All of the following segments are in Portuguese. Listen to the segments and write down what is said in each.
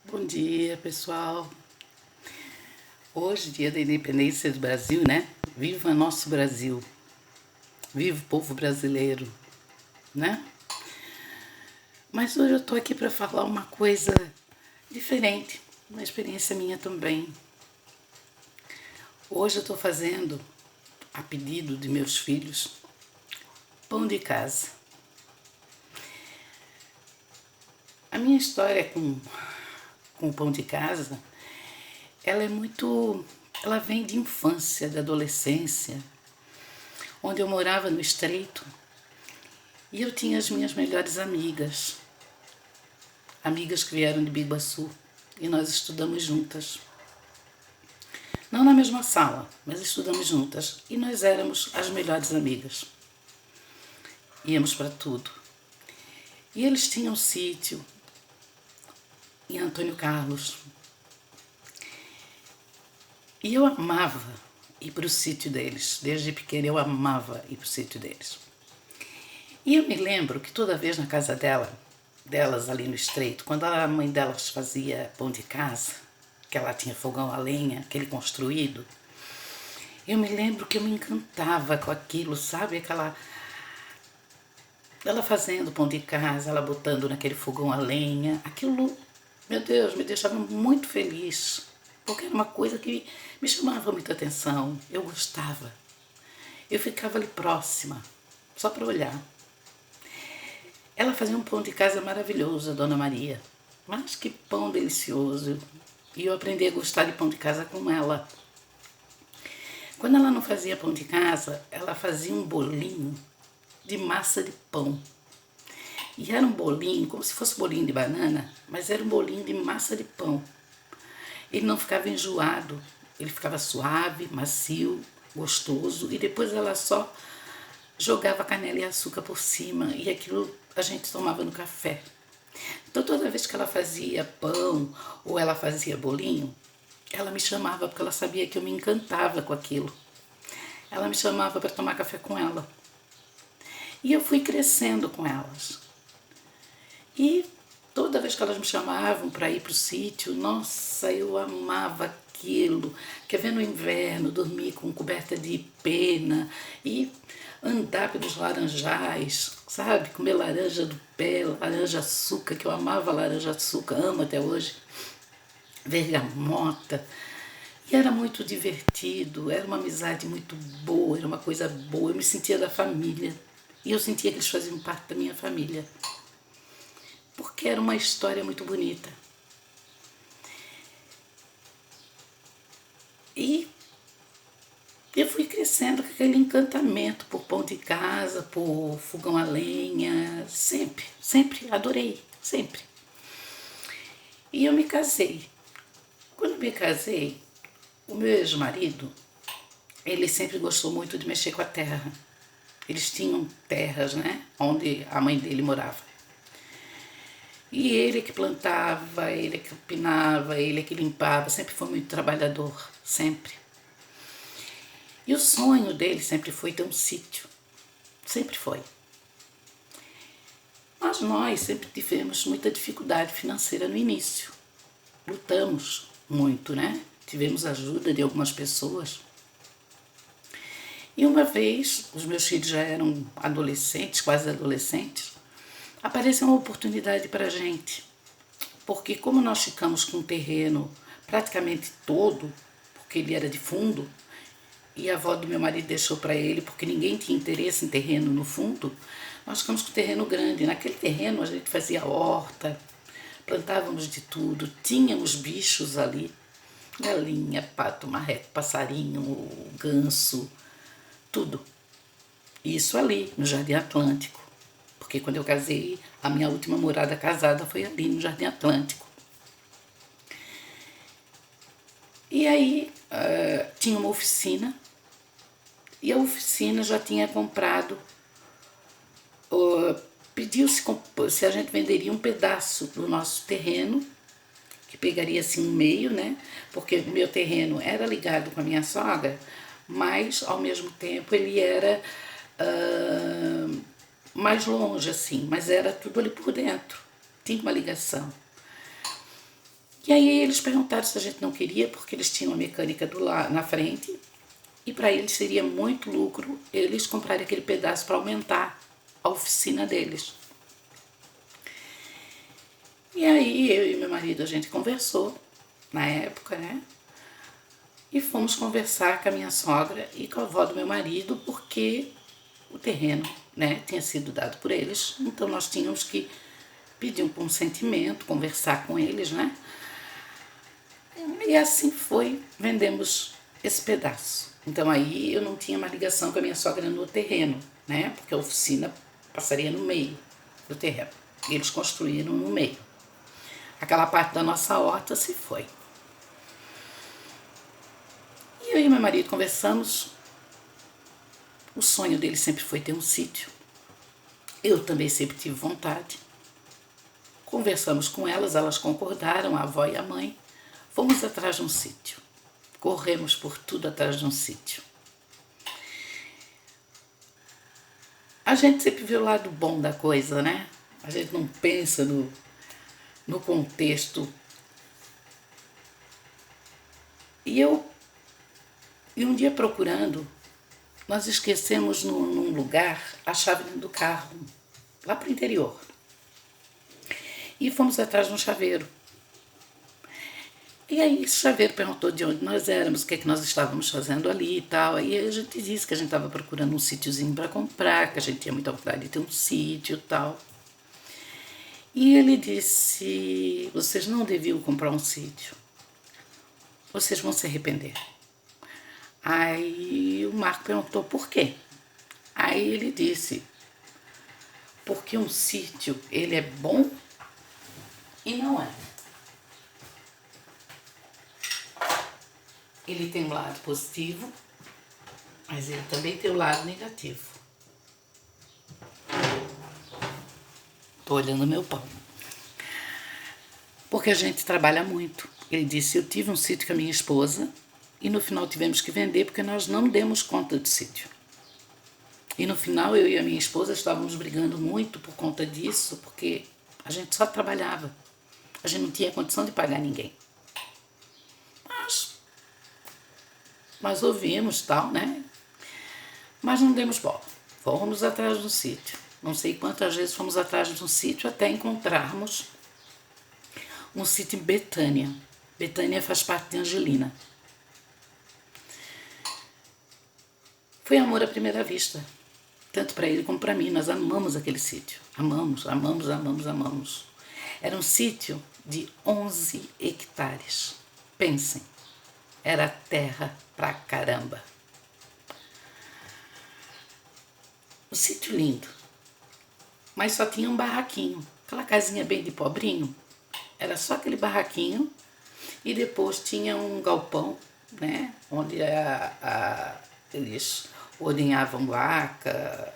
Bom dia, pessoal. Hoje, dia da independência do Brasil, né? Viva nosso Brasil. Viva o povo brasileiro, né? Mas hoje eu tô aqui para falar uma coisa diferente, uma experiência minha também. Hoje eu tô fazendo, a pedido de meus filhos, pão de casa. A minha história com o pão de casa, ela é muito... Ela vem de infância, de adolescência, onde eu morava no Estreito e eu tinha as minhas melhores amigas, amigas que vieram de Biguaçu, e nós estudamos juntas. Não na mesma sala, mas estudamos juntas e nós éramos as melhores amigas. Íamos para tudo. E eles tinham um sítio em Antônio Carlos. E eu amava ir para o sítio deles. Desde pequena eu amava ir para o sítio deles. E eu me lembro que toda vez na casa delas ali no Estreito, quando a mãe delas fazia pão de casa, que ela tinha fogão a lenha, aquele construído, eu me lembro que eu me encantava com aquilo, sabe? Ela fazendo pão de casa, ela botando naquele fogão a lenha, aquilo, meu Deus, me deixava muito feliz, porque era uma coisa que me chamava muita atenção, eu gostava. Eu ficava ali próxima, só para olhar. Ela fazia um pão de casa maravilhoso, a Dona Maria. Mas que pão delicioso. E eu aprendi a gostar de pão de casa com ela. Quando ela não fazia pão de casa, ela fazia um bolinho de massa de pão. E era um bolinho, como se fosse bolinho de banana, mas era um bolinho de massa de pão. Ele não ficava enjoado, ele ficava suave, macio, gostoso. E depois ela só jogava canela e açúcar por cima e aquilo a gente tomava no café. Então toda vez que ela fazia pão ou ela fazia bolinho, ela me chamava porque ela sabia que eu me encantava com aquilo. Ela me chamava para tomar café com ela. E eu fui crescendo com elas. E toda vez que elas me chamavam para ir para o sítio, nossa, eu amava aquilo. Quer ver no inverno, dormir com coberta de pena e andar pelos laranjais, sabe? Comer laranja do pé, laranja açúcar, que eu amava laranja açúcar, amo até hoje. Bergamota. E era muito divertido, era uma amizade muito boa, era uma coisa boa. Eu me sentia da família. E eu sentia que eles faziam parte da minha família. Porque era uma história muito bonita. E eu fui crescendo com aquele encantamento por pão de casa, por fogão a lenha, sempre adorei, sempre. E eu me casei. Quando eu me casei, o meu ex-marido, ele sempre gostou muito de mexer com a terra. Eles tinham terras, né, onde a mãe dele morava. E ele que plantava, ele que pinava, ele que limpava, sempre foi muito trabalhador, sempre. E o sonho dele sempre foi ter um sítio, sempre foi. Mas nós sempre tivemos muita dificuldade financeira no início. Lutamos muito, né? Tivemos ajuda de algumas pessoas. E uma vez, os meus filhos já eram adolescentes, quase adolescentes, apareceu uma oportunidade para a gente. Porque como nós ficamos com o terreno praticamente todo, porque ele era de fundo, e a avó do meu marido deixou para ele, porque ninguém tinha interesse em terreno no fundo, nós ficamos com o terreno grande. Naquele terreno a gente fazia horta, plantávamos de tudo, tínhamos bichos ali, galinha, pato, marreco, passarinho, ganso, tudo. Isso ali, no Jardim Atlântico. Porque quando eu casei, a minha última morada casada foi ali no Jardim Atlântico. E aí tinha uma oficina, e a oficina já tinha comprado, pediu-se se a gente venderia um pedaço do nosso terreno, que pegaria assim um meio, né? Porque o meu terreno era ligado com a minha sogra, mas ao mesmo tempo ele era mais longe, assim, mas era tudo ali por dentro, tinha uma ligação. E aí eles perguntaram se a gente não queria, porque eles tinham uma mecânica na frente, e para eles seria muito lucro eles comprarem aquele pedaço para aumentar a oficina deles. E aí eu e meu marido, a gente conversou, na época, né? E fomos conversar com a minha sogra e com a avó do meu marido, porque o terreno, né, tinha sido dado por eles, então nós tínhamos que pedir um consentimento, conversar com eles, né? E assim foi, vendemos esse pedaço. Então aí eu não tinha mais ligação com a minha sogra no terreno, né? Porque a oficina passaria no meio do terreno. E eles construíram no meio. Aquela parte da nossa horta se foi. E eu e meu marido conversamos. O sonho dele sempre foi ter um sítio. Eu também sempre tive vontade. Conversamos com elas concordaram, a avó e a mãe. Fomos atrás de um sítio. Corremos por tudo atrás de um sítio. A gente sempre vê o lado bom da coisa, né? A gente não pensa no contexto. E um dia procurando, nós esquecemos num lugar a chave do carro, lá para o interior. E fomos atrás de um chaveiro. E aí esse chaveiro perguntou de onde nós éramos, o que é que nós estávamos fazendo ali e tal. Aí a gente disse que a gente estava procurando um sítiozinho para comprar, que a gente tinha muita vontade de ter um sítio e tal. E ele disse, vocês não deviam comprar um sítio. Vocês vão se arrepender. Aí o Marco perguntou por quê. Aí ele disse, porque um sítio, ele é bom e não é. Ele tem um lado positivo, mas ele também tem um lado negativo. Tô olhando meu pão. Porque a gente trabalha muito. Ele disse, eu tive um sítio com a minha esposa e no final tivemos que vender porque nós não demos conta do sítio. E no final eu e a minha esposa estávamos brigando muito por conta disso, porque a gente só trabalhava. A gente não tinha condição de pagar ninguém. Mas ouvimos tal, né? Mas não demos bola. Fomos atrás de um sítio. Não sei quantas vezes fomos atrás de um sítio até encontrarmos um sítio em Betânia. Betânia faz parte de Angelina. Foi amor à primeira vista. Tanto para ele como para mim. Nós amamos aquele sítio. Amamos, amamos, amamos, amamos. Era um sítio de 11 hectares. Pensem. Era terra pra caramba. O sítio lindo. Mas só tinha um barraquinho. Aquela casinha bem de pobrinho. Era só aquele barraquinho. E depois tinha um galpão, né? Onde eles ordenhavam vaca,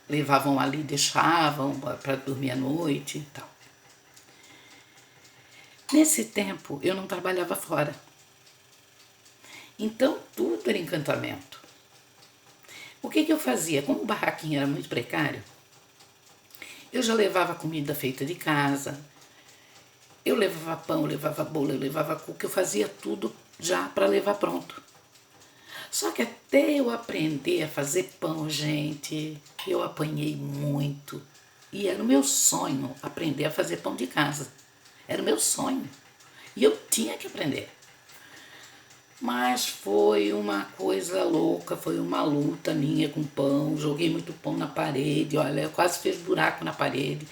levavam ali, deixavam para dormir à noite e tal. Nesse tempo eu não trabalhava fora. Então tudo era encantamento. O que eu fazia? Como o barraquinho era muito precário, eu já levava comida feita de casa, eu levava pão, eu levava bolo, eu levava cuca, eu fazia tudo já para levar pronto. Só que até eu aprender a fazer pão, gente, eu apanhei muito. E era o meu sonho aprender a fazer pão de casa. Era o meu sonho. E eu tinha que aprender. Mas foi uma coisa louca, foi uma luta minha com pão. Joguei muito pão na parede, olha, eu quase fiz buraco na parede.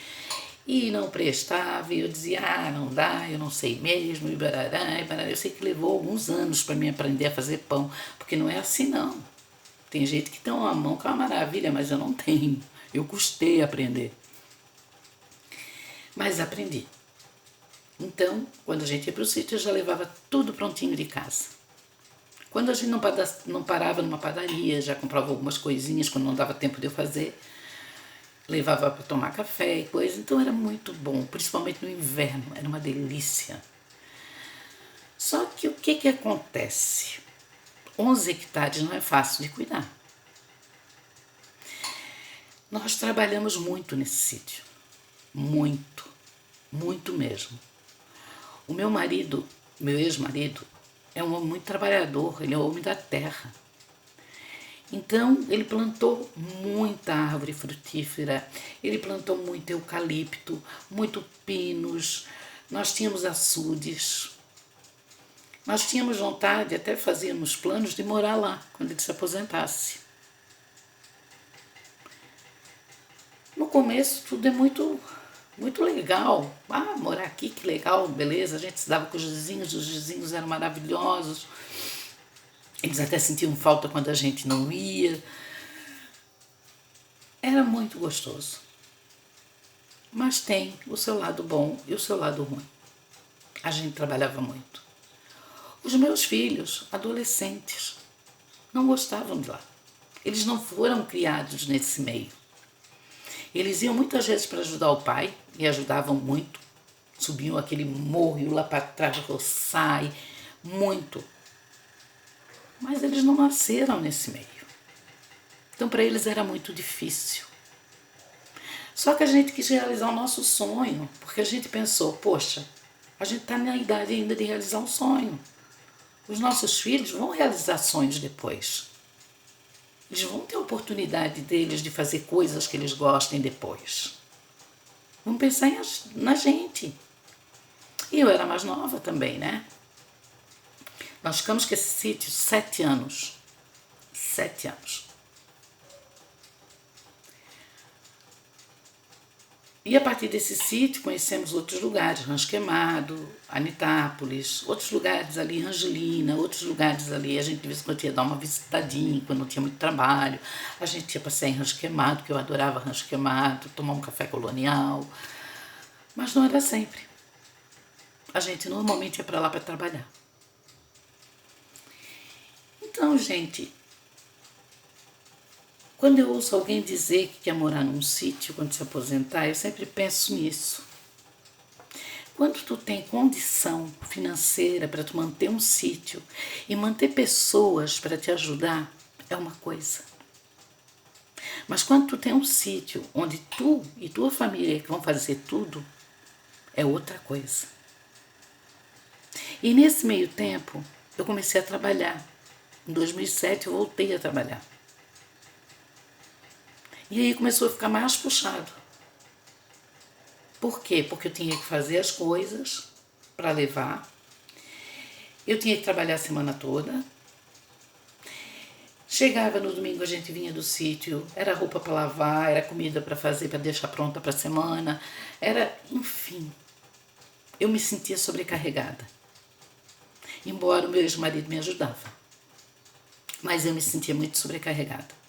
E não prestava, e eu dizia, não dá, eu não sei mesmo, e barará, e barará. Eu sei que levou alguns anos para mim aprender a fazer pão, porque não é assim não. Tem gente que tem uma mão que é uma maravilha, mas eu não tenho. Eu custei aprender. Mas aprendi. Então, quando a gente ia para o sítio, eu já levava tudo prontinho de casa. Quando a gente não parava numa padaria, já comprava algumas coisinhas quando não dava tempo de eu fazer, levava para tomar café e coisa, então era muito bom, principalmente no inverno, era uma delícia. Só que o que acontece? 11 hectares não é fácil de cuidar. Nós trabalhamos muito nesse sítio, muito, muito mesmo. O meu marido, meu ex-marido, é um homem muito trabalhador, ele é um homem da terra. Então, ele plantou muita árvore frutífera, ele plantou muito eucalipto, muito pinos, nós tínhamos açudes. Nós tínhamos vontade, até fazíamos planos de morar lá, quando ele se aposentasse. No começo, tudo é muito legal. Ah, morar aqui, que legal, beleza. A gente se dava com os vizinhos eram maravilhosos. Eles até sentiam falta quando a gente não ia. Era muito gostoso. Mas tem o seu lado bom e o seu lado ruim. A gente trabalhava muito. Os meus filhos, adolescentes, não gostavam de lá. Eles não foram criados nesse meio. Eles iam muitas vezes para ajudar o pai, e ajudavam muito. Subiam aquele morro lá para trás, roçar, muito. Mas eles não nasceram nesse meio. Então para eles era muito difícil. Só que a gente quis realizar o nosso sonho, porque a gente pensou, poxa, a gente está na idade ainda de realizar um sonho. Os nossos filhos vão realizar sonhos depois. Eles vão ter a oportunidade deles de fazer coisas que eles gostem depois. Vamos pensar na gente. E eu era mais nova também, né? Nós ficamos com esse sítio 7 anos. 7 anos. E a partir desse sítio conhecemos outros lugares, Rancho Queimado, Anitápolis, outros lugares ali, Angelina, outros lugares ali. A gente de vez em quando ia dar uma visitadinha, quando não tinha muito trabalho. A gente ia passear em Rancho Queimado, que eu adorava Rancho Queimado, tomar um café colonial. Mas não era sempre. A gente normalmente ia para lá para trabalhar. Então, gente, quando eu ouço alguém dizer que quer morar num sítio quando se aposentar, eu sempre penso nisso. Quando tu tem condição financeira para tu manter um sítio e manter pessoas para te ajudar, é uma coisa. Mas quando tu tem um sítio onde tu e tua família vão fazer tudo, é outra coisa. E nesse meio tempo, eu comecei a trabalhar. Em 2007 eu voltei a trabalhar. E aí começou a ficar mais puxado. Por quê? Porque eu tinha que fazer as coisas para levar. Eu tinha que trabalhar a semana toda. Chegava no domingo, a gente vinha do sítio, era roupa para lavar, era comida para fazer, para deixar pronta para a semana. Era, enfim, eu me sentia sobrecarregada. Embora o meu ex-marido me ajudava. Mas eu me sentia muito sobrecarregada.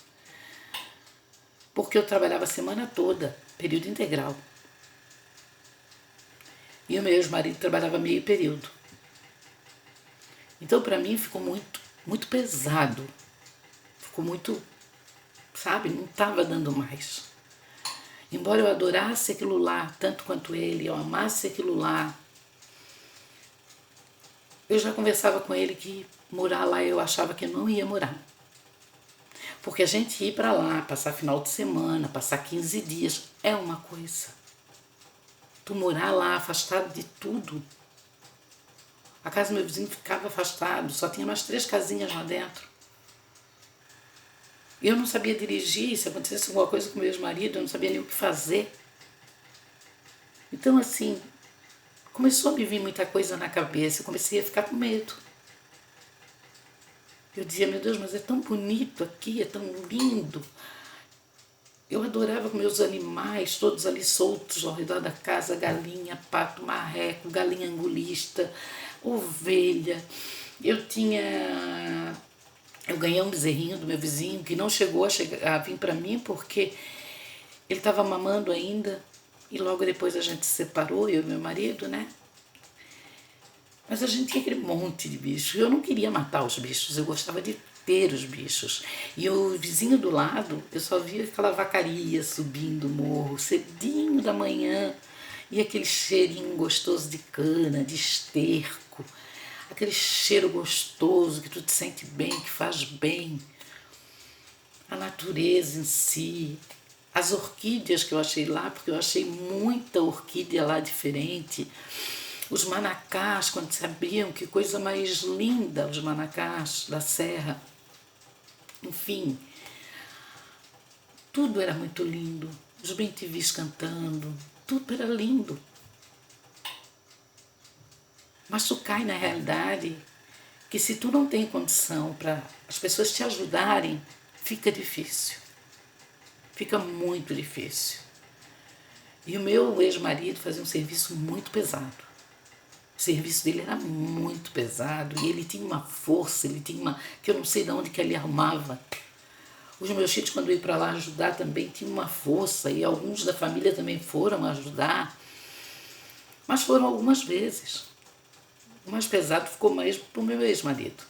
Porque eu trabalhava a semana toda, período integral. E o meu ex-marido trabalhava meio período. Então, para mim, ficou muito pesado. Ficou muito, sabe, não estava dando mais. Embora eu adorasse aquilo lá, tanto quanto ele, eu amasse aquilo lá, eu já conversava com ele que morar lá eu achava que eu não ia morar. Porque a gente ir para lá, passar final de semana, passar 15 dias, é uma coisa. Tu morar lá, afastado de tudo. A casa do meu vizinho ficava afastado, só tinha mais 3 casinhas lá dentro. Eu não sabia dirigir, se acontecesse alguma coisa com meu ex-marido, eu não sabia nem o que fazer. Então, assim, começou a me vir muita coisa na cabeça, eu comecei a ficar com medo. Eu dizia, meu Deus, mas é tão bonito aqui, é tão lindo. Eu adorava com meus animais, todos ali soltos ao redor da casa, galinha, pato, marreco, galinha angulista, ovelha. Eu ganhei um bezerrinho do meu vizinho que não chegou a vir para mim porque ele estava mamando ainda e logo depois a gente se separou, eu e meu marido, né? Mas a gente tinha aquele monte de bichos. Eu não queria matar os bichos, eu gostava de ter os bichos. E o vizinho do lado, eu só via aquela vacaria subindo o morro, cedinho da manhã, e aquele cheirinho gostoso de cana, de esterco, aquele cheiro gostoso que tu te sente bem, que faz bem. A natureza em si, as orquídeas que eu achei lá, porque eu achei muita orquídea lá diferente. Os manacás, quando se abriam, que coisa mais linda, os manacás da serra. Enfim, tudo era muito lindo. Os bem-te-vis cantando, tudo era lindo. Mas tu cai na realidade que se tu não tem condição para as pessoas te ajudarem, fica difícil. Fica muito difícil. E o meu ex-marido fazia um serviço muito pesado. O serviço dele era muito pesado e ele tinha uma força, ele tinha uma... que eu não sei de onde que ele arrumava. Os meus filhos, quando eu ia para lá ajudar, também tinham uma força e alguns da família também foram ajudar. Mas foram algumas vezes. O mais pesado ficou mesmo para o meu ex-marido.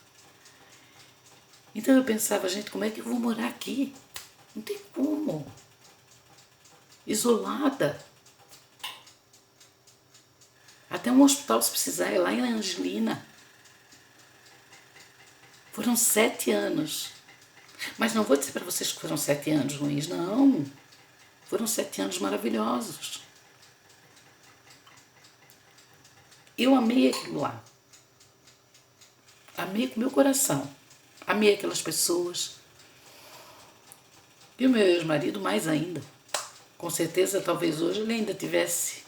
Então eu pensava, gente, como é que eu vou morar aqui? Não tem como. Isolada. Até um hospital, se precisar, é lá em Angelina. Foram 7 anos. Mas não vou dizer para vocês que foram 7 anos ruins, não. Foram 7 anos maravilhosos. Eu amei aquilo lá. Amei com meu coração. Amei aquelas pessoas. E o meu ex-marido mais ainda. Com certeza, talvez hoje ele ainda tivesse.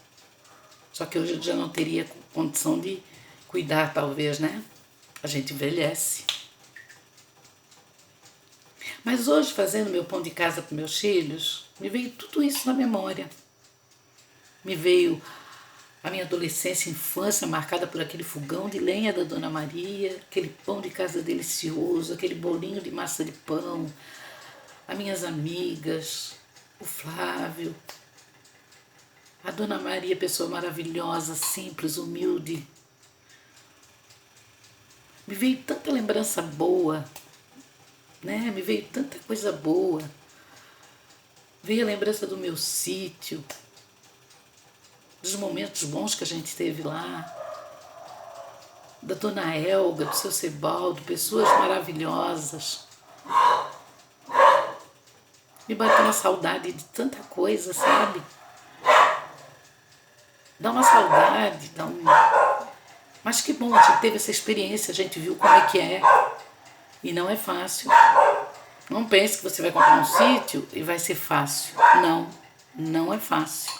Só que hoje ele já não teria condição de cuidar, talvez, né? A gente envelhece. Mas hoje, fazendo meu pão de casa para meus filhos, me veio tudo isso na memória. Me veio a minha adolescência e infância marcada por aquele fogão de lenha da Dona Maria, aquele pão de casa delicioso, aquele bolinho de massa de pão, as minhas amigas, o Flávio, a Dona Maria, pessoa maravilhosa, simples, humilde. Me veio tanta lembrança boa, né? Me veio tanta coisa boa. Veio a lembrança do meu sítio, dos momentos bons que a gente teve lá, da Dona Elga, do seu Sebaldo, pessoas maravilhosas. Me bateu uma saudade de tanta coisa, sabe? Dá uma saudade, dá um... Mas que bom, a gente teve essa experiência, a gente viu como é que é. E não é fácil. Não pense que você vai comprar um sítio e vai ser fácil. Não, não é fácil.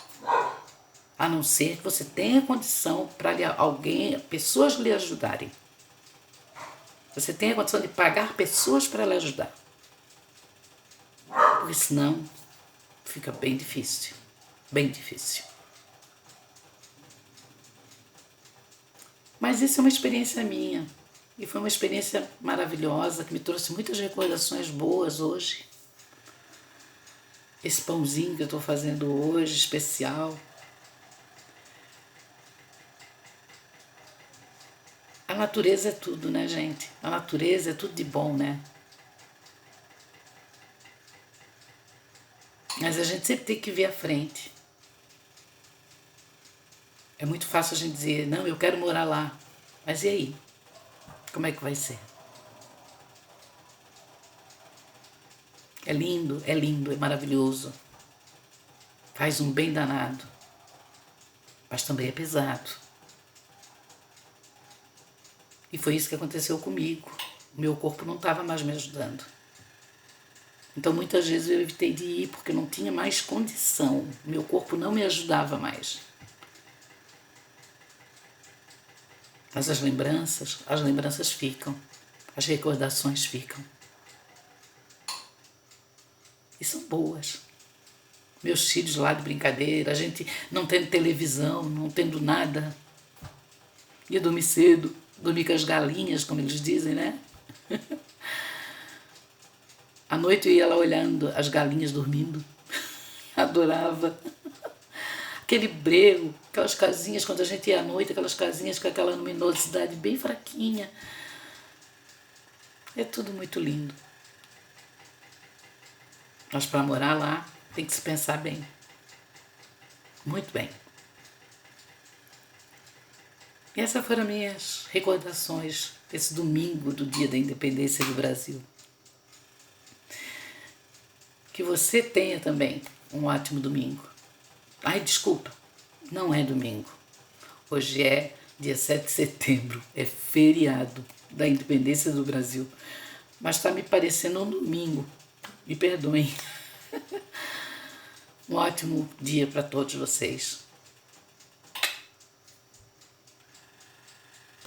A não ser que você tenha condição para alguém, pessoas lhe ajudarem. Você tenha condição de pagar pessoas para lhe ajudar. Porque senão fica bem difícil. Bem difícil. Mas isso é uma experiência minha. E foi uma experiência maravilhosa, que me trouxe muitas recordações boas hoje. Esse pãozinho que eu estou fazendo hoje, especial. A natureza é tudo, né, gente? A natureza é tudo de bom, né? Mas a gente sempre tem que ver à frente. É muito fácil a gente dizer, não, eu quero morar lá. Mas e aí? Como é que vai ser? é lindo, é maravilhoso. Faz um bem danado. Mas também é pesado. E foi isso que aconteceu comigo. O meu corpo não estava mais me ajudando. Então muitas vezes eu evitei de ir porque eu não tinha mais condição. O meu corpo não me ajudava mais. Mas as lembranças ficam. As recordações ficam. E são boas. Meus filhos lá de brincadeira, a gente não tendo televisão, não tendo nada. Ia dormir cedo, dormir com as galinhas, como eles dizem, né? À noite eu ia lá olhando as galinhas dormindo. Adorava. Aquele breu, aquelas casinhas, quando a gente ia à noite, aquelas casinhas com aquela luminosidade bem fraquinha. É tudo muito lindo. Mas para morar lá, tem que se pensar bem. Muito bem. E essas foram as minhas recordações desse domingo do Dia da Independência do Brasil. Que você tenha também um ótimo domingo. Ai, desculpa, não é domingo. Hoje é dia 7 de setembro, é feriado da independência do Brasil, mas está me parecendo um domingo, me perdoem. Um ótimo dia para todos vocês.